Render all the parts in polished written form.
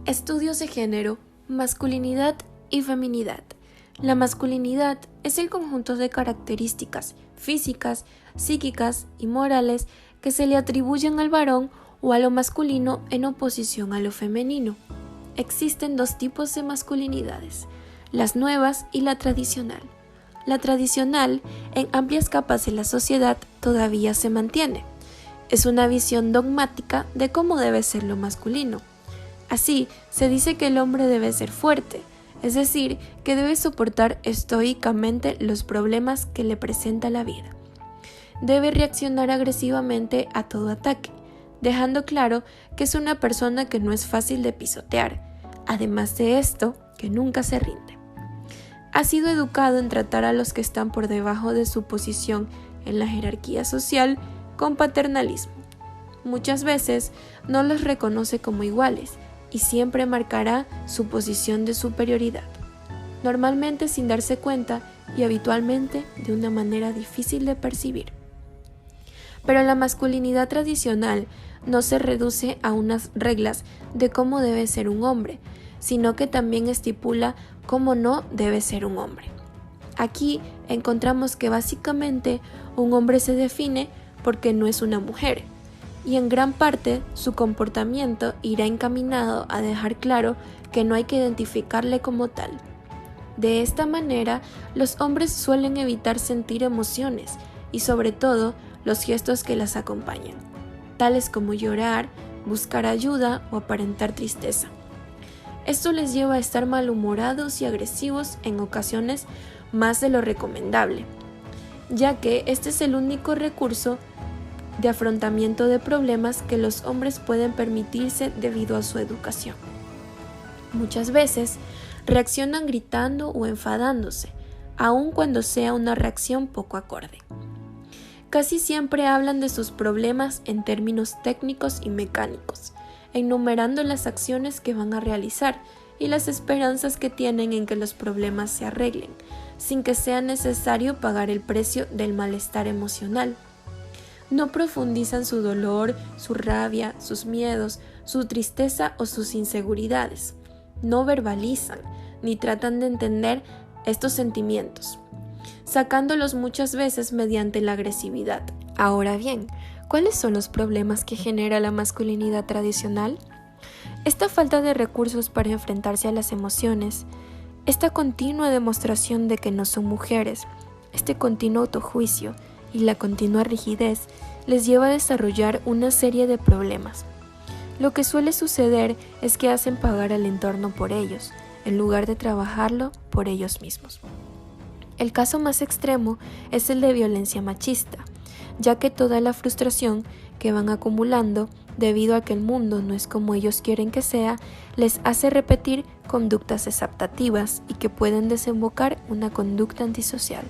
Estudios de género, masculinidad y feminidad. La masculinidad es el conjunto de características físicas, psíquicas y morales que se le atribuyen al varón o a lo masculino en oposición a lo femenino. Existen dos tipos de masculinidades, las nuevas y la tradicional. La tradicional, en amplias capas de la sociedad, todavía se mantiene. Es una visión dogmática de cómo debe ser lo masculino. Así, se dice que el hombre debe ser fuerte, es decir, que debe soportar estoicamente los problemas que le presenta la vida. Debe reaccionar agresivamente a todo ataque, dejando claro que es una persona que no es fácil de pisotear, además de esto, que nunca se rinde. Ha sido educado en tratar a los que están por debajo de su posición en la jerarquía social con paternalismo. Muchas veces no los reconoce como iguales y siempre marcará su posición de superioridad, normalmente sin darse cuenta y habitualmente de una manera difícil de percibir. Pero la masculinidad tradicional no se reduce a unas reglas de cómo debe ser un hombre, sino que también estipula cómo no debe ser un hombre. Aquí encontramos que básicamente un hombre se define porque no es una mujer, y en gran parte su comportamiento irá encaminado a dejar claro que no hay que identificarle como tal. De esta manera, los hombres suelen evitar sentir emociones y sobre todo los gestos que las acompañan, tales como llorar, buscar ayuda o aparentar tristeza. Esto les lleva a estar malhumorados y agresivos en ocasiones más de lo recomendable, ya que este es el único recurso de afrontamiento de problemas que los hombres pueden permitirse debido a su educación. Muchas veces reaccionan gritando o enfadándose, aun cuando sea una reacción poco acorde. Casi siempre hablan de sus problemas en términos técnicos y mecánicos, enumerando las acciones que van a realizar y las esperanzas que tienen en que los problemas se arreglen, sin que sea necesario pagar el precio del malestar emocional. No profundizan su dolor, su rabia, sus miedos, su tristeza o sus inseguridades. No verbalizan ni tratan de entender estos sentimientos, sacándolos muchas veces mediante la agresividad. Ahora bien, ¿cuáles son los problemas que genera la masculinidad tradicional? Esta falta de recursos para enfrentarse a las emociones, esta continua demostración de que no son mujeres, este continuo autojuicio y la continua rigidez les lleva a desarrollar una serie de problemas. Lo que suele suceder es que hacen pagar al entorno por ellos, en lugar de trabajarlo por ellos mismos. El caso más extremo es el de violencia machista, ya que toda la frustración que van acumulando debido a que el mundo no es como ellos quieren que sea, les hace repetir conductas exaptativas y que pueden desembocar una conducta antisocial.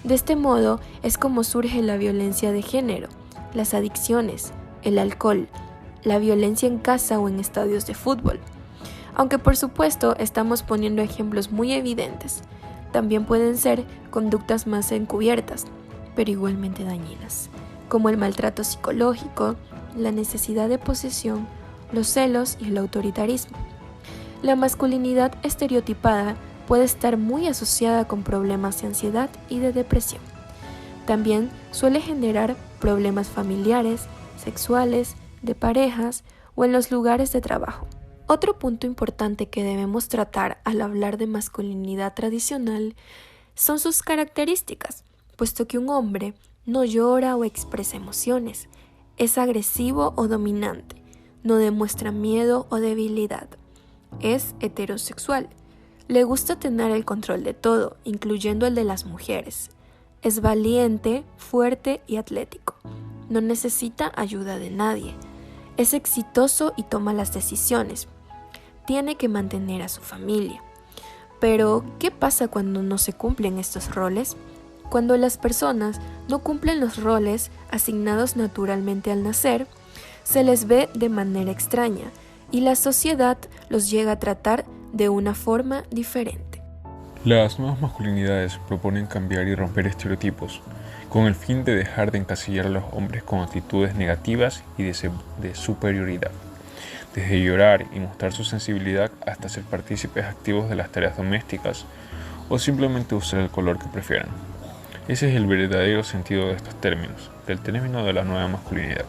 De este modo es como surge la violencia de género, las adicciones, el alcohol, la violencia en casa o en estadios de fútbol. Aunque por supuesto estamos poniendo ejemplos muy evidentes, también pueden ser conductas más encubiertas, pero igualmente dañinas, como el maltrato psicológico, la necesidad de posesión, los celos y el autoritarismo. La masculinidad estereotipada puede estar muy asociada con problemas de ansiedad y de depresión. También suele generar problemas familiares, sexuales, de parejas o en los lugares de trabajo. Otro punto importante que debemos tratar al hablar de masculinidad tradicional son sus características, puesto que un hombre no llora o expresa emociones, es agresivo o dominante, no demuestra miedo o debilidad, es heterosexual, le gusta tener el control de todo, incluyendo el de las mujeres, es valiente, fuerte y atlético, no necesita ayuda de nadie, es exitoso y toma las decisiones, tiene que mantener a su familia. Pero, ¿qué pasa cuando no se cumplen estos roles? Cuando las personas no cumplen los roles asignados naturalmente al nacer, se les ve de manera extraña y la sociedad los llega a tratar de una forma diferente. Las nuevas masculinidades proponen cambiar y romper estereotipos, con el fin de dejar de encasillar a los hombres con actitudes negativas y de superioridad. desde llorar y mostrar su sensibilidad hasta ser partícipes activos de las tareas domésticas o simplemente usar el color que prefieran. Ese es el verdadero sentido de estos términos, del término de la nueva masculinidad.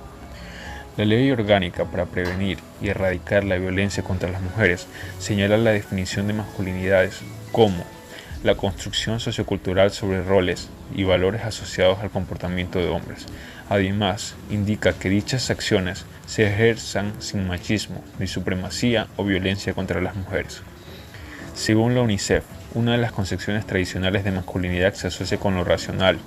La Ley Orgánica para prevenir y erradicar la violencia contra las mujeres señala la definición de masculinidades como la construcción sociocultural sobre roles y valores asociados al comportamiento de hombres. Además, indica que dichas acciones se ejerzan sin machismo, ni supremacía o violencia contra las mujeres. Según la UNICEF, una de las concepciones tradicionales de masculinidad se asocia con lo racional,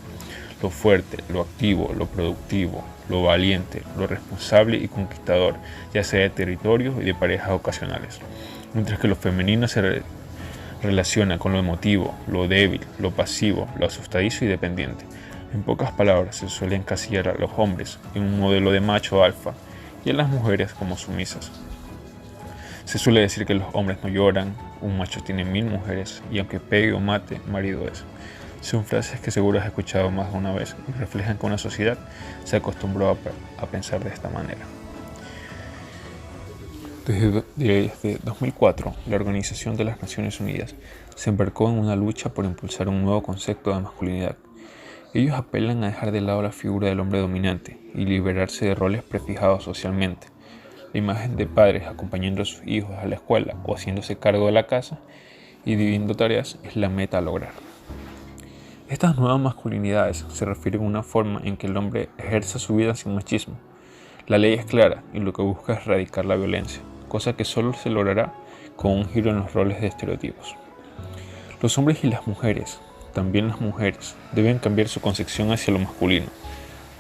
lo fuerte, lo activo, lo productivo, lo valiente, lo responsable y conquistador, ya sea de territorios y de parejas ocasionales, mientras que lo femenino se relaciona con lo emotivo, lo débil, lo pasivo, lo asustadizo y dependiente. En pocas palabras, se suele encasillar a los hombres en un modelo de macho alfa y a las mujeres como sumisas. Se suele decir que los hombres no lloran, un macho tiene 1000 mujeres y aunque pegue o mate, marido es. Son frases que seguro has escuchado más de una vez y reflejan que una sociedad se acostumbró a pensar de esta manera. Desde 2004, la Organización de las Naciones Unidas se embarcó en una lucha por impulsar un nuevo concepto de masculinidad. Ellos apelan a dejar de lado la figura del hombre dominante y liberarse de roles prefijados socialmente. La imagen de padres acompañando a sus hijos a la escuela o haciéndose cargo de la casa y dividiendo tareas es la meta a lograr. Estas nuevas masculinidades se refieren a una forma en que el hombre ejerza su vida sin machismo. La ley es clara y lo que busca es erradicar la violencia, cosa que solo se logrará con un giro en los roles de estereotipos. Los hombres y las mujeres, también las mujeres, deben cambiar su concepción hacia lo masculino.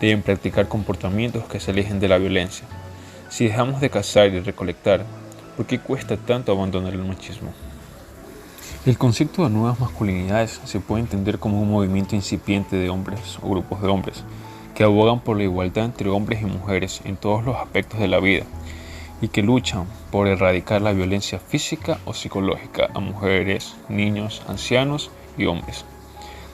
Deben practicar comportamientos que se alejen de la violencia. Si dejamos de cazar y recolectar, ¿por qué cuesta tanto abandonar el machismo? El concepto de nuevas masculinidades se puede entender como un movimiento incipiente de hombres o grupos de hombres que abogan por la igualdad entre hombres y mujeres en todos los aspectos de la vida y que luchan por erradicar la violencia física o psicológica a mujeres, niños, ancianos y hombres.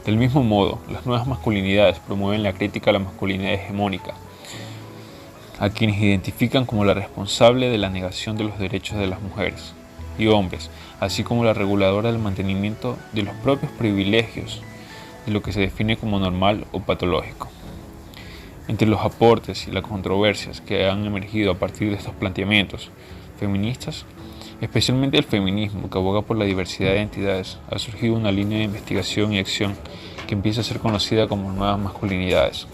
Del mismo modo, las nuevas masculinidades promueven la crítica a la masculinidad hegemónica, a quienes identifican como la responsable de la negación de los derechos de las mujeres y hombres, así como la reguladora del mantenimiento de los propios privilegios de lo que se define como normal o patológico. Entre los aportes y las controversias que han emergido a partir de estos planteamientos feministas, especialmente el feminismo que aboga por la diversidad de identidades, ha surgido una línea de investigación y acción que empieza a ser conocida como nuevas masculinidades.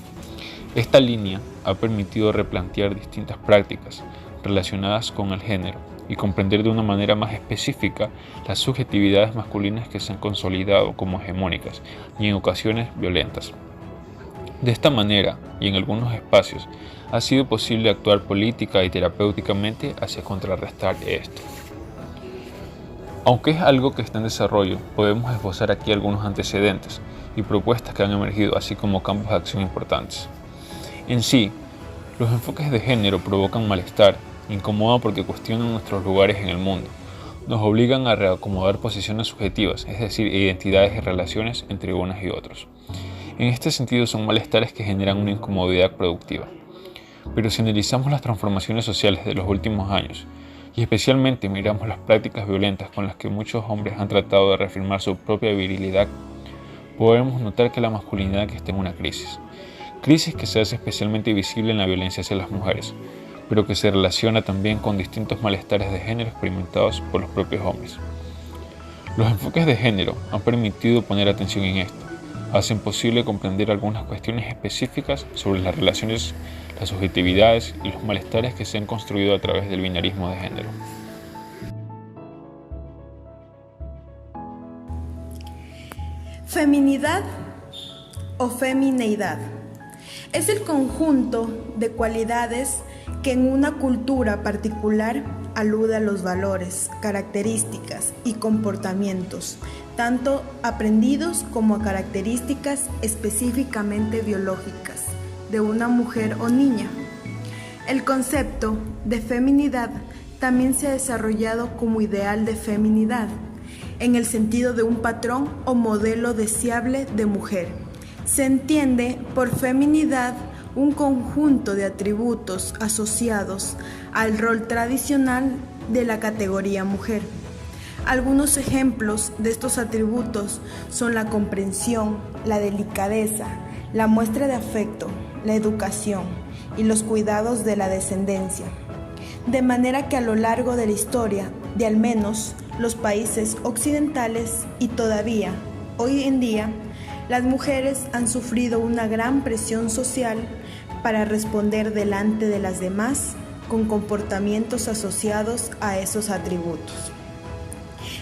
Esta línea ha permitido replantear distintas prácticas relacionadas con el género y comprender de una manera más específica las subjetividades masculinas que se han consolidado como hegemónicas y en ocasiones violentas. De esta manera, y en algunos espacios, ha sido posible actuar política y terapéuticamente hacia contrarrestar esto. Aunque es algo que está en desarrollo, podemos esbozar aquí algunos antecedentes y propuestas que han emergido, así como campos de acción importantes. En sí, los enfoques de género provocan malestar, incomodan porque cuestionan nuestros lugares en el mundo, nos obligan a reacomodar posiciones subjetivas, es decir, identidades y relaciones entre unas y otros. En este sentido son malestares que generan una incomodidad productiva. Pero si analizamos las transformaciones sociales de los últimos años, y especialmente miramos las prácticas violentas con las que muchos hombres han tratado de reafirmar su propia virilidad, podemos notar que la masculinidad está en una crisis que se hace especialmente visible en la violencia hacia las mujeres, pero que se relaciona también con distintos malestares de género experimentados por los propios hombres. Los enfoques de género han permitido poner atención en esto, hacen posible comprender algunas cuestiones específicas sobre las relaciones, las subjetividades y los malestares que se han construido a través del binarismo de género. Feminidad o femineidad es el conjunto de cualidades que en una cultura particular alude a los valores, características y comportamientos, tanto aprendidos como a características específicamente biológicas de una mujer o niña. El concepto de feminidad también se ha desarrollado como ideal de feminidad, en el sentido de un patrón o modelo deseable de mujer. Se entiende por feminidad un conjunto de atributos asociados al rol tradicional de la categoría mujer. Algunos ejemplos de estos atributos son la comprensión, la delicadeza, la muestra de afecto, la educación y los cuidados de la descendencia. De manera que a lo largo de la historia de al menos los países occidentales y todavía hoy en día, las mujeres han sufrido una gran presión social para responder delante de las demás con comportamientos asociados a esos atributos.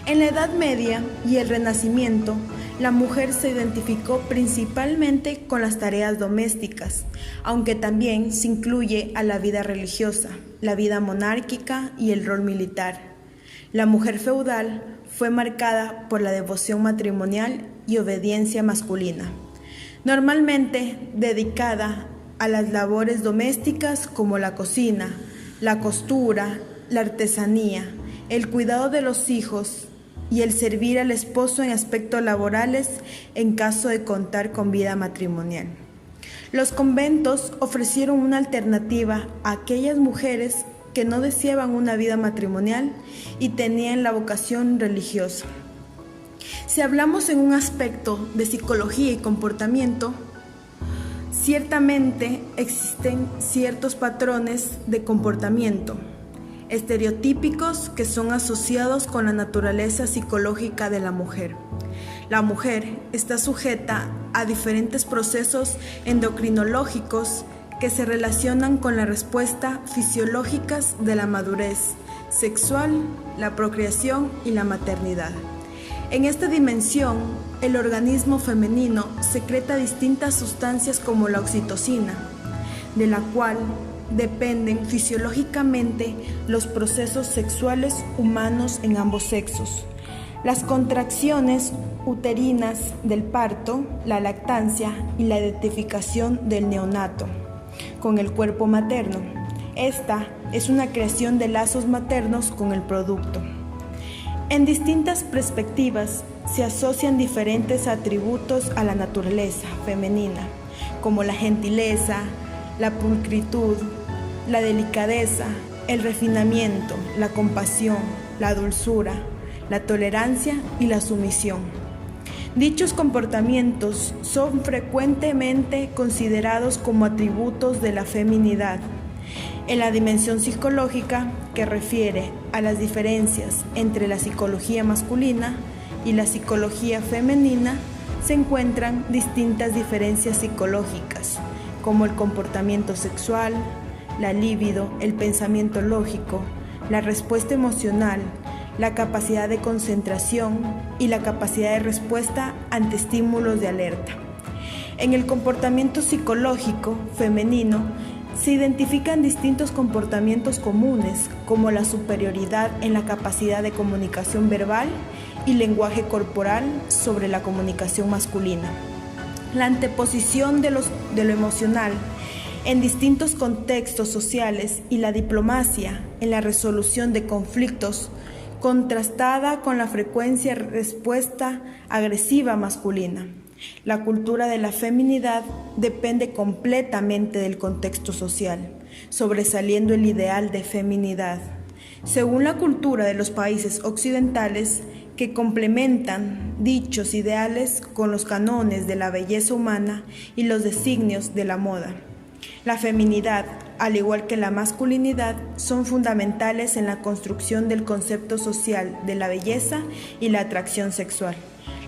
En la Edad Media y el Renacimiento, la mujer se identificó principalmente con las tareas domésticas, aunque también se incluye a la vida religiosa, la vida monárquica y el rol militar. La mujer feudal fue marcada por la devoción matrimonial y obediencia masculina, normalmente dedicada a las labores domésticas como la cocina, la costura, la artesanía, el cuidado de los hijos y el servir al esposo en aspectos laborales en caso de contar con vida matrimonial. Los conventos ofrecieron una alternativa a aquellas mujeres que no deseaban una vida matrimonial y tenían la vocación religiosa. Si hablamos en un aspecto de psicología y comportamiento, ciertamente existen ciertos patrones de comportamiento estereotípicos que son asociados con la naturaleza psicológica de la mujer. La mujer está sujeta a diferentes procesos endocrinológicos que se relacionan con la respuesta fisiológicas de la madurez sexual, la procreación y la maternidad. En esta dimensión, el organismo femenino secreta distintas sustancias como la oxitocina, de la cual dependen fisiológicamente los procesos sexuales humanos en ambos sexos. Las contracciones uterinas del parto, la lactancia y la identificación del neonato con el cuerpo materno. Esta es una creación de lazos maternos con el producto. En distintas perspectivas se asocian diferentes atributos a la naturaleza femenina, como la gentileza, la pulcritud, la delicadeza, el refinamiento, la compasión, la dulzura, la tolerancia y la sumisión. Dichos comportamientos son frecuentemente considerados como atributos de la feminidad. En la dimensión psicológica, que refiere a las diferencias entre la psicología masculina y la psicología femenina, se encuentran distintas diferencias psicológicas, como el comportamiento sexual, la libido, el pensamiento lógico, la respuesta emocional, la capacidad de concentración y la capacidad de respuesta ante estímulos de alerta. En el comportamiento psicológico femenino se identifican distintos comportamientos comunes, como la superioridad en la capacidad de comunicación verbal y lenguaje corporal sobre la comunicación masculina. La anteposición de lo emocional en distintos contextos sociales y la diplomacia en la resolución de conflictos, contrastada con la frecuencia respuesta agresiva masculina. La cultura de la feminidad depende completamente del contexto social, sobresaliendo el ideal de feminidad. Según la cultura de los países occidentales, que complementan dichos ideales con los cánones de la belleza humana y los designios de la moda. La feminidad, al igual que la masculinidad, son fundamentales en la construcción del concepto social de la belleza y la atracción sexual.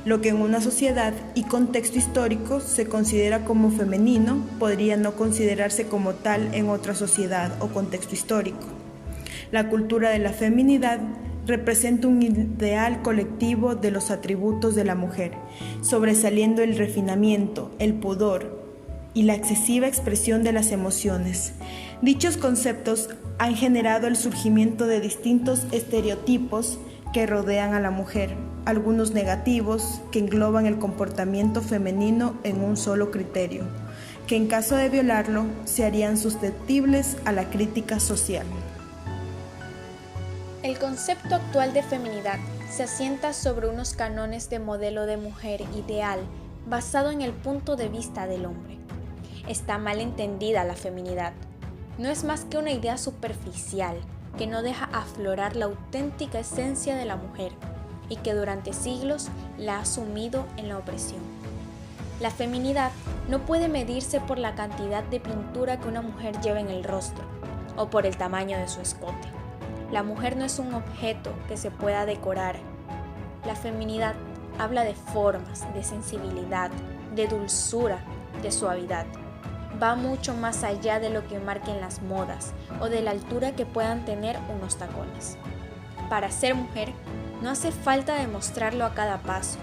Lo que en una sociedad y contexto histórico se considera como femenino podría no considerarse como tal en otra sociedad o contexto histórico. La cultura de la feminidad representa un ideal colectivo de los atributos de la mujer, sobresaliendo el refinamiento, el pudor y la excesiva expresión de las emociones. Dichos conceptos han generado el surgimiento de distintos estereotipos que rodean a la mujer, algunos negativos que engloban el comportamiento femenino en un solo criterio, que en caso de violarlo se harían susceptibles a la crítica social. El concepto actual de feminidad se asienta sobre unos cánones de modelo de mujer ideal basado en el punto de vista del hombre. está mal entendida la feminidad. No es más que una idea superficial que no deja aflorar la auténtica esencia de la mujer y que durante siglos la ha sumido en la opresión. La feminidad no puede medirse por la cantidad de pintura que una mujer lleva en el rostro o por el tamaño de su escote. La mujer no es un objeto que se pueda decorar. La feminidad habla de formas, de sensibilidad, de dulzura, de suavidad. Va mucho más allá de lo que marquen las modas o de la altura que puedan tener unos tacones. Para ser mujer, no hace falta demostrarlo a cada paso.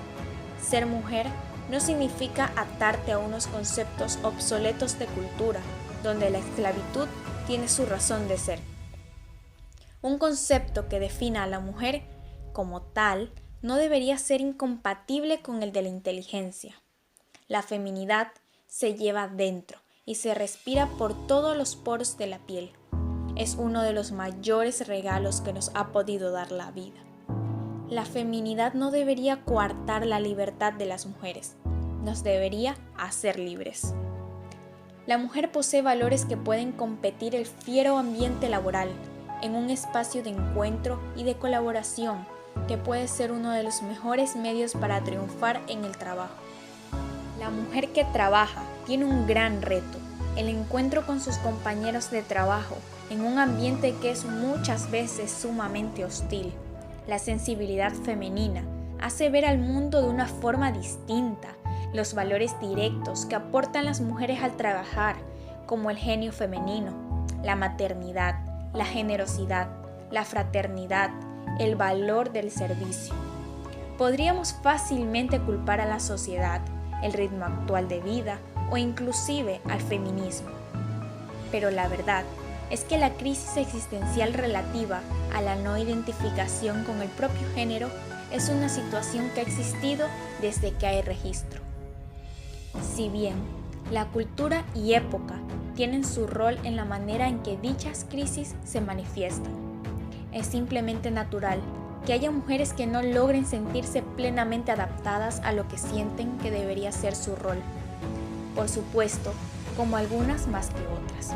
Ser mujer no significa atarte a unos conceptos obsoletos de cultura, donde la esclavitud tiene su razón de ser. Un concepto que defina a la mujer como tal no debería ser incompatible con el de la inteligencia. La feminidad se lleva dentro y se respira por todos los poros de la piel. Es uno de los mayores regalos que nos ha podido dar la vida. La feminidad no debería coartar la libertad de las mujeres, nos debería hacer libres. La mujer posee valores que pueden competir el fiero ambiente laboral en un espacio de encuentro y de colaboración que puede ser uno de los mejores medios para triunfar en el trabajo. La mujer que trabaja tiene un gran reto, el encuentro con sus compañeros de trabajo en un ambiente que es muchas veces sumamente hostil. La sensibilidad femenina hace ver al mundo de una forma distinta, los valores directos que aportan las mujeres al trabajar, como el genio femenino, la maternidad, la generosidad, la fraternidad, el valor del servicio. Podríamos fácilmente culpar a la sociedad, el ritmo actual de vida o inclusive al feminismo. Pero la verdad es que la crisis existencial relativa a la no identificación con el propio género es una situación que ha existido desde que hay registro. Si bien la cultura y época tienen su rol en la manera en que dichas crisis se manifiestan, es simplemente natural que haya mujeres que no logren sentirse plenamente adaptadas a lo que sienten que debería ser su rol. Por supuesto, como algunas más que otras.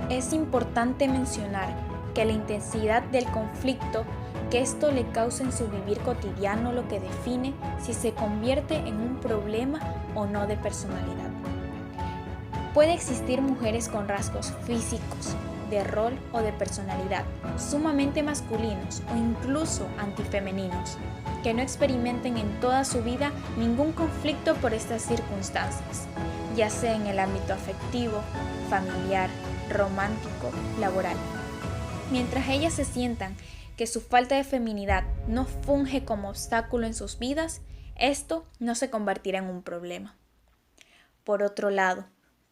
Es importante mencionar que la intensidad del conflicto que esto le causa en su vivir cotidiano lo que define si se convierte en un problema o no de personalidad. Puede existir mujeres con rasgos físicos, de rol o de personalidad, sumamente masculinos o incluso antifemeninos, que no experimenten en toda su vida ningún conflicto por estas circunstancias, ya sea en el ámbito afectivo, familiar, romántico, laboral. Mientras ellas se sientan que su falta de feminidad no funge como obstáculo en sus vidas, esto no se convertirá en un problema. Por otro lado,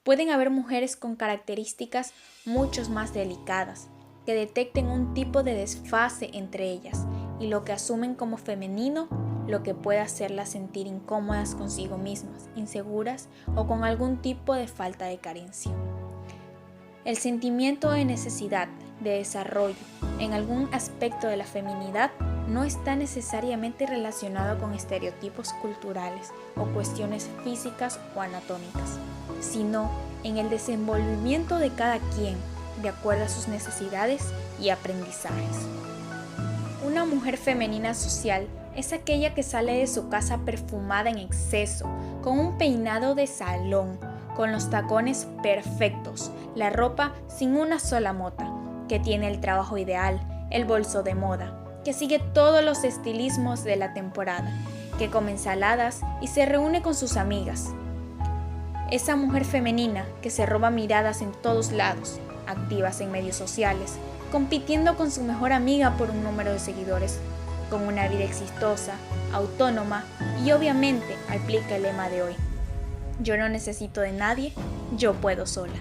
pueden haber mujeres con características mucho más delicadas, que detecten un tipo de desfase entre ellas y lo que asumen como femenino, lo que puede hacerlas sentir incómodas consigo mismas, inseguras o con algún tipo de falta de carencia. El sentimiento de necesidad de desarrollo en algún aspecto de la feminidad no está necesariamente relacionado con estereotipos culturales o cuestiones físicas o anatómicas, sino en el desenvolvimiento de cada quien de acuerdo a sus necesidades y aprendizajes. Una mujer femenina social es aquella que sale de su casa perfumada en exceso, con un peinado de salón, con los tacones perfectos, la ropa sin una sola mota, que tiene el trabajo ideal, el bolso de moda, que sigue todos los estilismos de la temporada, que come ensaladas y se reúne con sus amigas. Esa mujer femenina que se roba miradas en todos lados, activas en medios sociales, compitiendo con su mejor amiga por un número de seguidores, con una vida exitosa, autónoma y obviamente aplica el lema de hoy: yo no necesito de nadie, yo puedo sola.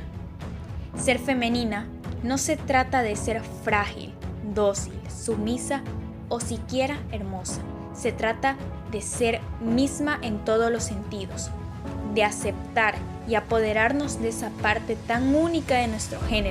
Ser femenina no se trata de ser frágil, dócil, sumisa o siquiera hermosa. Se trata de ser misma en todos los sentidos, de aceptar y apoderarnos de esa parte tan única de nuestro género